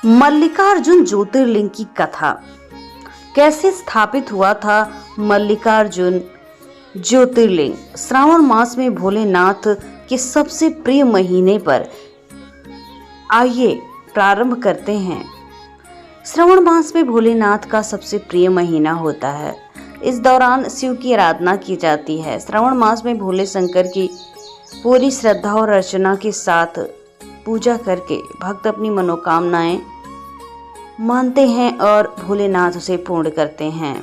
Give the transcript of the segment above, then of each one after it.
मल्लिकार्जुन ज्योतिर्लिंग की कथा। कैसे स्थापित हुआ था मल्लिकार्जुन ज्योतिर्लिंग? श्रावण मास में भोलेनाथ के सबसे प्रिय महीने पर आइए प्रारंभ करते हैं। श्रावण मास में भोलेनाथ का सबसे प्रिय महीना होता है। इस दौरान शिव की आराधना की जाती है। श्रावण मास में भोले शंकर की पूरी श्रद्धा और अर्चना के साथ पूजा करके भक्त अपनी मनोकामनाएं मानते हैं और भोलेनाथ उसे पूर्ण करते हैं।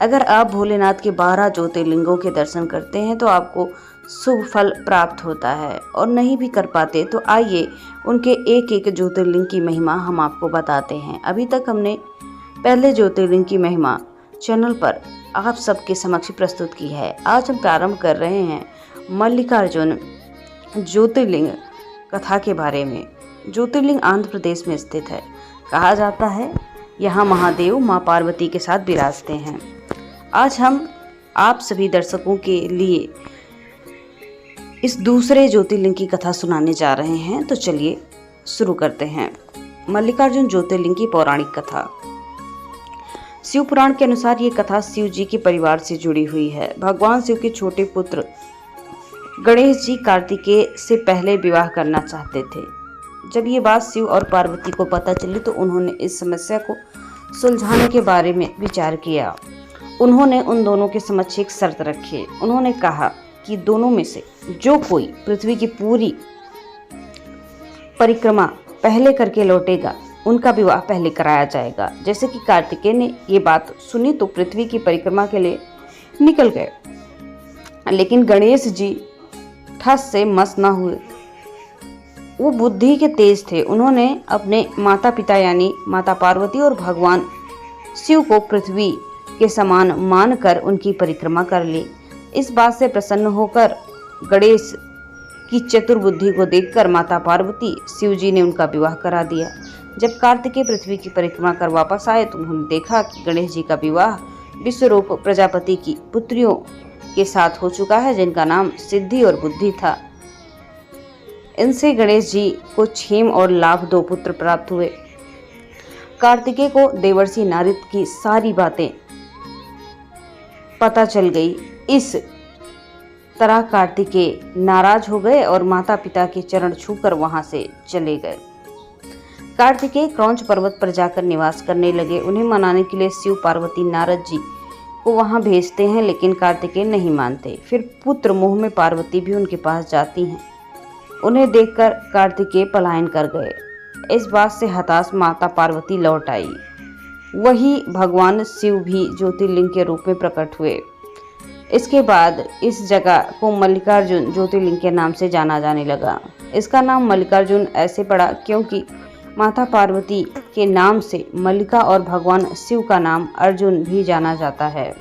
अगर आप भोलेनाथ के 12 ज्योतिर्लिंगों के दर्शन करते हैं तो आपको शुभ फल प्राप्त होता है, और नहीं भी कर पाते तो आइए उनके एक एक ज्योतिर्लिंग की महिमा हम आपको बताते हैं। अभी तक हमने पहले ज्योतिर्लिंग की महिमा चैनल पर आप सबके समक्ष प्रस्तुत की है। आज हम प्रारंभ कर रहे हैं मल्लिकार्जुन ज्योतिर्लिंग कथा के बारे में। ज्योतिर्लिंग आंध्र प्रदेश में स्थित है। कहा जाता है यहाँ महादेव माँ पार्वती के साथ विराजते हैं। आज हम आप सभी दर्शकों के लिए इस दूसरे ज्योतिर्लिंग की कथा सुनाने जा रहे हैं। तो चलिए शुरू करते हैं। मल्लिकार्जुन ज्योतिर्लिंग की पौराणिक कथा। शिव पुराण के अनुसार ये कथा शिव जी के परिवार से जुड़ी हुई है। भगवान शिव के छोटे पुत्र गणेश जी कार्तिकेय से पहले विवाह करना चाहते थे। जब ये बात शिव और पार्वती को पता चली तो उन्होंने इस समस्या को सुलझाने के बारे में विचार किया। उन्होंने उन दोनों के समक्ष एक शर्त रखी। उन्होंने कहा कि दोनों में से जो कोई पृथ्वी की पूरी परिक्रमा पहले करके लौटेगा उनका विवाह पहले कराया जाएगा। जैसे कि कार्तिकेय ने ये बात सुनी तो पृथ्वी की परिक्रमा के लिए निकल गए, लेकिन गणेश जी ठस से मस न हुए। वो बुद्धि के तेज थे। उन्होंने अपने माता पिता यानी माता पार्वती और भगवान शिव को पृथ्वी के समान मानकर उनकी परिक्रमा कर ली। इस बात से प्रसन्न होकर गणेश की चतुर बुद्धि को देखकर माता पार्वती शिव जी ने उनका विवाह करा दिया। जब कार्तिकेय पृथ्वी की परिक्रमा कर वापस आए तो उन्होंने देखा कि गणेश जी का विवाह विश्वरूप प्रजापति की पुत्रियों के साथ हो चुका है, जिनका नाम सिद्धि और बुद्धि था। इनसे गणेश जी को क्षेम और लाभ 2 पुत्र प्राप्त हुए। कार्तिकेय को देवर्षि नारद की सारी बातें पता चल गई। इस तरह कार्तिकेय नाराज हो गए और माता पिता के चरण छूकर वहां से चले गए। कार्तिकेय क्रौंच पर्वत पर जाकर निवास करने लगे। उन्हें मनाने के लिए शिव पार्वती नारद जी को वहां भेजते हैं, लेकिन कार्तिकेय नहीं मानते। फिर पुत्र मोह में पार्वती भी उनके पास जाती हैं। उन्हें देखकर कार्तिकेय पलायन कर गए। इस बात से हताश माता पार्वती लौट आई। वही भगवान शिव भी ज्योतिर्लिंग के रूप में प्रकट हुए। इसके बाद इस जगह को मल्लिकार्जुन ज्योतिर्लिंग के नाम से जाना जाने लगा। इसका नाम मल्लिकार्जुन ऐसे पड़ा क्योंकि माता पार्वती के नाम से मल्लिका और भगवान शिव का नाम अर्जुन भी जाना जाता है।